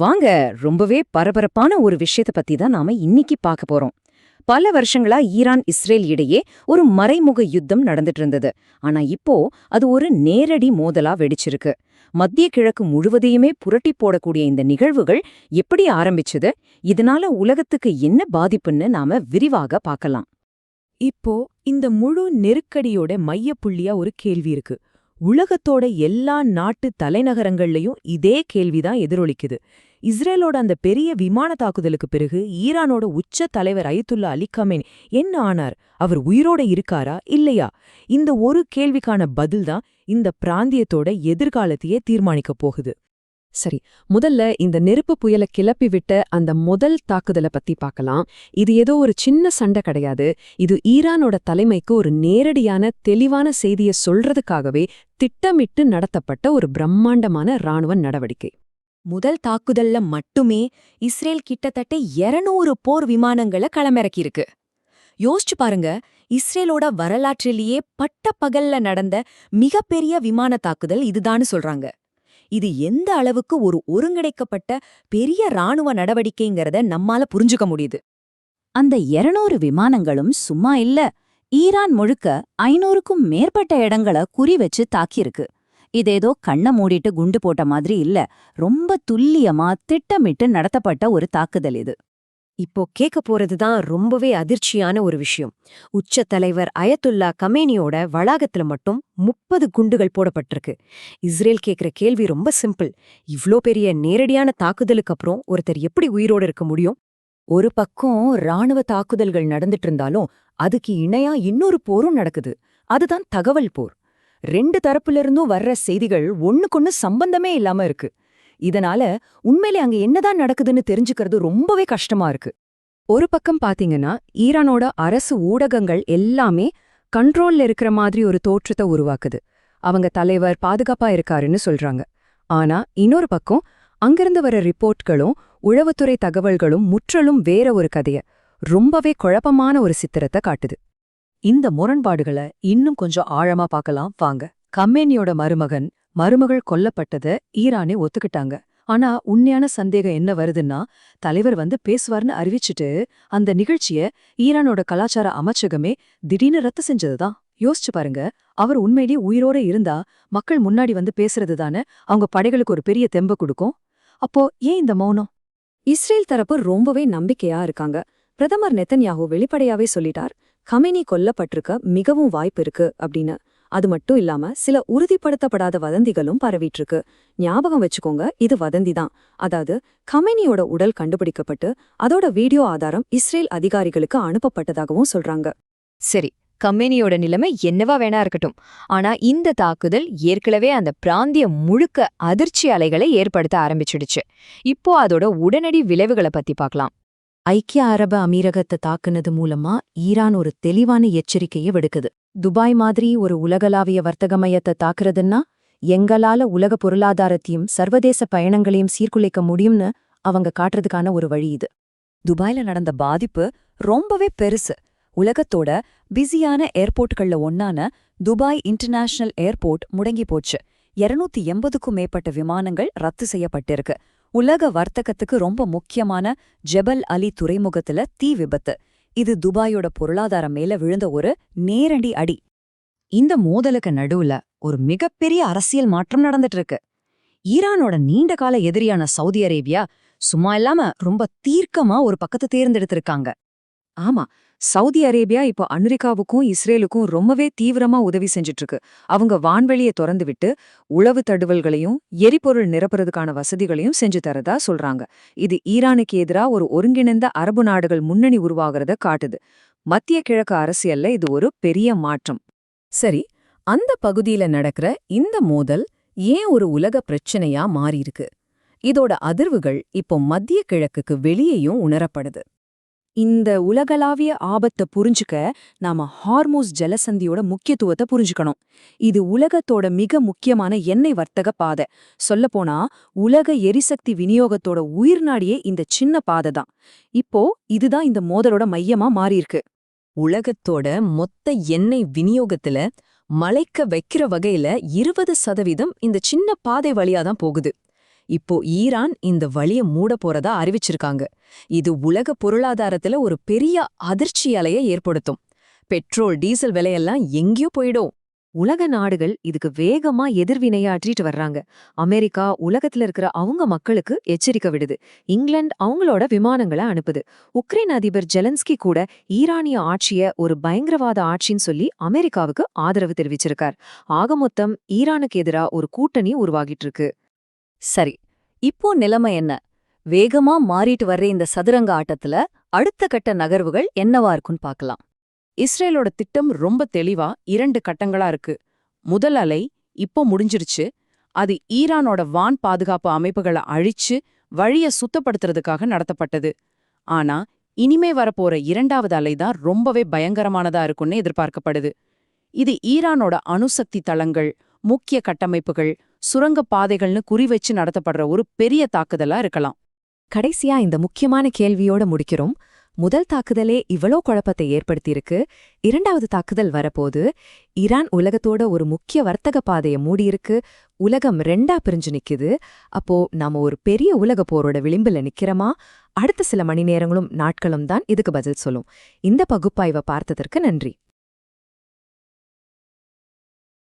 வாங்க, ரொம்பவே பரபரப்பான ஒரு விஷயத்த பத்தி தான் நாம இன்னைக்கு பார்க்க போறோம். பல வருஷங்களா ஈரான் இஸ்ரேல் இடையே ஒரு மறைமுக யுத்தம் நடந்துட்டு இருந்தது. ஆனா இப்போ அது ஒரு நேரடி மோதலா வெடிச்சிருக்கு. மத்திய கிழக்கு முழுவதையுமே புரட்டி போடக்கூடிய இந்த நிகழ்வுகள் எப்படி ஆரம்பிச்சது? இதனால உலகத்துக்கு என்ன பாதிப்புன்னு நாம விரிவாக பார்க்கலாம். இப்போ இந்த முழு நெருக்கடியோட மையப்புள்ளியா ஒரு கேள்வி இருக்கு. உலகத்தோட எல்லா நாட்டு தலைநகரங்கள்லயும் இதே கேள்விதான் எதிரொலிக்குது. இஸ்ரேலோட அந்த பெரிய விமான தாக்குதலுக்கு பிறகு ஈரானோட உச்ச தலைவர் அயத்துல்லா அலி கமேனி என்ன ஆனார்? அவர் உயிரோட இருக்காரா இல்லையா? இந்த ஒரு கேள்விக்கான பதில்தான் இந்த பிராந்தியத்தோட எதிர்காலத்தையே தீர்மானிக்கப் போகுது. சரி, முதல்ல இந்த நெருப்பு புயலை கிளப்பி விட்ட அந்த முதல் தாக்குதலை பத்தி பார்க்கலாம். இது ஏதோ ஒரு சின்ன சண்டை கிடையாது. இது ஈரானோட தலைமைக்கு ஒரு நேரடியான தெளிவான செய்தியை சொல்றதுக்காகவே திட்டமிட்டு நடத்தப்பட்ட ஒரு பிரம்மாண்டமான இராணுவ நடவடிக்கை. முதல் தாக்குதல்ல மட்டுமே இஸ்ரேல் கிட்டத்தட்ட 200 போர் விமானங்களை களமிறக்கியிருக்கு. யோசிச்சு பாருங்க, இஸ்ரேலோட வரலாற்றிலேயே பட்ட பகல்ல நடந்த மிகப்பெரிய விமான தாக்குதல் இதுதான்னு சொல்றாங்க. இது எந்த அளவுக்கு ஒரு ஒருங்கிணைக்கப்பட்ட பெரிய ராணுவ நடவடிக்கைங்கிறத நம்மால புரிஞ்சுக்க முடியுது. அந்த 200 விமானங்களும் சும்மா இல்ல. ஈரான் முழுக்க 500க்கும் மேற்பட்ட இடங்களை குறி வச்சு தாக்கியிருக்கு. இதேதோ கண்ண மூடிட்டு குண்டு போட்ட மாதிரி இல்ல. ரொம்ப துல்லியமா திட்டமிட்டு நடத்தப்பட்ட ஒரு தாக்குதல் இது. இப்போ கேட்க போறதுதான் ரொம்பவே அதிர்ச்சியான ஒரு விஷயம். உச்ச தலைவர் அயத்துல்லா கமேனியோட வளாகத்துல மட்டும் 30 குண்டுகள் போடப்பட்டிருக்கு. இஸ்ரேல் கேக்குற கேள்வி ரொம்ப சிம்பிள். இவ்ளோ பெரிய நேரடியான தாக்குதலுக்கு அப்புறம் ஒருத்தர் எப்படி உயிரோட இருக்க முடியும்? ஒரு பக்கம் ராணுவ தாக்குதல்கள் நடந்துட்டு இருந்தாலும் அதுக்கு இணையா இன்னொரு போரும் நடக்குது. அதுதான் தகவல் போர். 2 தரப்புல இருந்தும் வர்ற செய்திகள் ஒண்ணுக்கொன்னு சம்பந்தமே இல்லாம இருக்கு. இதனால உண்மையிலே அங்க என்னதான் நடக்குதுன்னு தெரிஞ்சுக்கிறது ரொம்பவே கஷ்டமா இருக்கு. ஒரு பக்கம் பாத்தீங்கன்னா ஈரானோட அரசு ஊடகங்கள் எல்லாமே கண்ட்ரோல்ல இருக்கிற மாதிரி ஒரு தோற்றத்தை உருவாக்குது. அவங்க தலைவர் பாதுகாப்பா இருக்காருன்னு சொல்றாங்க. ஆனா இன்னொரு பக்கம் அங்கிருந்து வர ரிப்போர்ட்களும் உளவுத்துறை தகவல்களும் முற்றிலும் வேற ஒரு கதைய, ரொம்பவே குழப்பமான ஒரு சித்திரத்தை காட்டுது. இந்த முரண்பாடுகளை இன்னும் கொஞ்சம் ஆழமா பார்க்கலாம் வாங்க. கமேனியோட மருமகள் கொல்லப்பட்டத ஈரானே ஒத்துக்கிட்டாங்க. ஆனா உண்மையான சந்தேகம் என்ன வருதுன்னா, தலைவர் பேசுவார்னு அறிவிச்சுட்டு அந்த நிகழ்ச்சிய ஈரானோட கலாச்சார அமைச்சகமே திடீர்னு ரத்து செஞ்சதுதான். யோசிச்சு பாருங்க, அவர் உண்மையிலேயே உயிரோட இருந்தா மக்கள் முன்னாடி பேசுறது தானே அவங்க படைகளுக்கு ஒரு பெரிய தெம்ப கொடுக்கும். அப்போ ஏன் இந்த மௌனம்? இஸ்ரேல் தரப்பு ரொம்பவே நம்பிக்கையா இருக்காங்க. பிரதமர் நெத்தன்யாஹூ வெளிப்படையாவே சொல்லிட்டார், கமேனி கொல்லப்பட்டிருக்க மிகவும் வாய்ப்பு இருக்கு அப்படின்னு. அது மட்டும் இல்லாம சில உறுதிப்படுத்தப்படாத வதந்திகளும் பரவிட்டு ஞாபகம் வச்சுக்கோங்க, இது வதந்திதான். அதாவது கமேனியோட உடல் கண்டுபிடிக்கப்பட்டு அதோட வீடியோ ஆதாரம் இஸ்ரேல் அதிகாரிகளுக்கு அனுப்பப்பட்டதாகவும் சொல்றாங்க. சரி, கமேனியோட நிலைமை என்னவா வேணா இருக்கட்டும். ஆனா இந்த தாக்குதல் ஏற்கனவே அந்த பிராந்தியம் முழுக்க அதிர்ச்சி அலைகளை ஏற்படுத்த ஆரம்பிச்சிடுச்சு. இப்போ அதோட உடனடி விளைவுகளை பத்தி பார்க்கலாம். ஐக்கிய அரபு அமீரகத்தை தாக்குனது மூலமா ஈரான் ஒரு தெளிவான எச்சரிக்கையை விடுக்குது. துபாய் மாதிரி ஒரு உலகளாவிய வர்த்தக மையத்தை தாக்குறதுன்னா எங்களால உலக பொருளாதாரத்தையும் சர்வதேச பயணங்களையும் சீர்குலைக்க முடியும்னு அவங்க காட்டுறதுக்கான ஒரு வழி இது. துபாயில நடந்த பாதிப்பு ரொம்பவே பெருசு. உலகத்தோட பிஸியான ஏர்போர்ட்கள்ல ஒன்னான துபாய் இன்டர்நேஷனல் ஏர்போர்ட் முடங்கி போச்சு. 280க்கும் மேற்பட்ட விமானங்கள் ரத்து செய்யப்பட்டிருக்கு. உலக வர்த்தகத்துக்கு ரொம்ப முக்கியமான ஜெபல் அலி துறைமுகத்துல தீ விபத்து. இது துபாயோட பொருளாதாரம் மேல விழுந்த ஒரு நேரடி அடி. இந்த மோதலுக்கு நடுவுல ஒரு மிகப்பெரிய அரசியல் மாற்றம் நடந்துட்டு இருக்கு. ஈரானோட நீண்ட கால எதிரியான சவுதி அரேபியா சும்மா இல்லாம ரொம்ப தீர்க்கமா ஒரு பக்கத்தை தேர்ந்தெடுத்திருக்காங்க. ஆமா, சவுதி அரேபியா இப்போ அமெரிக்காவுக்கும் இஸ்ரேலுக்கும் ரொம்பவே தீவிரமா உதவி செஞ்சுட்டு இருக்கு. அவங்க வான்வெளியை திறந்து விட்டு உளவு தடுவல்களையும் எரிபொருள் நிரப்புறதுக்கான வசதிகளையும் செஞ்சு தரதா சொல்றாங்க. இது ஈரானுக்கு எதிரா ஒரு ஒருங்கிணைந்த அரபு நாடுகள் முன்னணி உருவாகிறத காட்டுது. மத்திய கிழக்கு அரசியல்ல இது ஒரு பெரிய மாற்றம். சரி, அந்த பகுதியில நடக்கிற இந்த மோதல் ஏன் ஒரு உலக பிரச்சனையா மாறியிருக்கு? இதோட அதிர்வுகள் இப்போ மத்திய கிழக்குக்கு வெளியேயும் உணரப்படுது. இந்த உலகளாவிய ஆபத்தை புரிஞ்சுக்க நாம ஹார்மோஸ் ஜலசந்தியோட முக்கியத்துவத்தை புரிஞ்சுக்கணும். இது உலகத்தோட மிக முக்கியமான எண்ணெய் வர்த்தக பாதை. சொல்லப்போனா உலக எரிசக்தி விநியோகத்தோட உயிர்நாடியே இந்த சின்ன பாதை தான். இப்போ இதுதான் இந்த மோதலோட மையமா மாறியிருக்கு. உலகத்தோட மொத்த எண்ணெய் விநியோகத்துல மலைக்க வைக்கிற வகையில 20% இந்த சின்ன பாதை வழியாதான் போகுது. இப்போ ஈரான் இந்த வழிய மூட போறதா அறிவிச்சிருக்காங்க. இது உலக பொருளாதாரத்துல ஒரு பெரிய அதிர்ச்சி அலையை ஏற்படுத்தும். பெட்ரோல் டீசல் விலையெல்லாம் எங்கேயோ போயிடும். உலக நாடுகள் இதுக்கு வேகமா எதிர்வினையாற்றிட்டு வர்றாங்க. அமெரிக்கா உலகத்துல இருக்கிற அவங்க மக்களுக்கு எச்சரிக்கை விடுது. இங்கிலாந்து அவங்களோட விமானங்களை அனுப்புது. உக்ரைன் அதிபர் ஜெலன்ஸ்கி கூட ஈரானிய ஆட்சிய ஒரு பயங்கரவாத ஆட்சின்னு சொல்லி அமெரிக்காவுக்கு ஆதரவு தெரிவிச்சிருக்கார். ஆக மொத்தம் ஈரானுக்கு எதிரா ஒரு கூட்டணி உருவாகிட்டு இருக்கு. சரி, இப்போ நிலைமை என்ன? வேகமா மாறிட்டு வர்ற இந்த சதுரங்க ஆட்டத்துல அடுத்த கட்ட நகர்வுகள் என்னவா இருக்குன்னு பார்க்கலாம். இஸ்ரேலோட திட்டம் ரொம்ப தெளிவா 2 கட்டங்களா இருக்கு. முதல் அலை இப்போ முடிஞ்சிருச்சு. அது ஈரானோட வான் பாதுகாப்பு அமைப்புகளை அழிச்சு வழிய சுத்தப்படுத்துறதுக்காக நடத்தப்பட்டது. ஆனா இனிமே வரப்போற 2வது அலை தான் ரொம்பவே பயங்கரமானதா இருக்கும்னு எதிர்பார்க்கப்படுது. இது ஈரானோட அணுசக்தி தளங்கள், முக்கிய கட்டமைப்புகள், சுரங்க பாதைகள்னு குறிவச்சு நடத்தப்படுற ஒரு பெரிய தாக்குதலா இருக்கலாம். கடைசியா இந்த முக்கியமான கேள்வியோட முடிக்கிறோம். முதல் தாக்குதலே இவ்வளோ குழப்பத்தை ஏற்படுத்தியிருக்கு. 2வது தாக்குதல் வரப்போது ஈரான் உலகத்தோட ஒரு முக்கிய வர்த்தக பாதையை மூடியிருக்கு. உலகம் 2ஆ பிரிஞ்சு நிக்குது. அப்போ நாம ஒரு பெரிய உலக போரோட விளிம்புல நிக்கிறோமா? அடுத்த சில மணி நேரங்களும் நாட்களும் தான் இதுக்கு பதில் சொல்லும். இந்த பகுப்பாய்வை பார்த்ததற்கு நன்றி.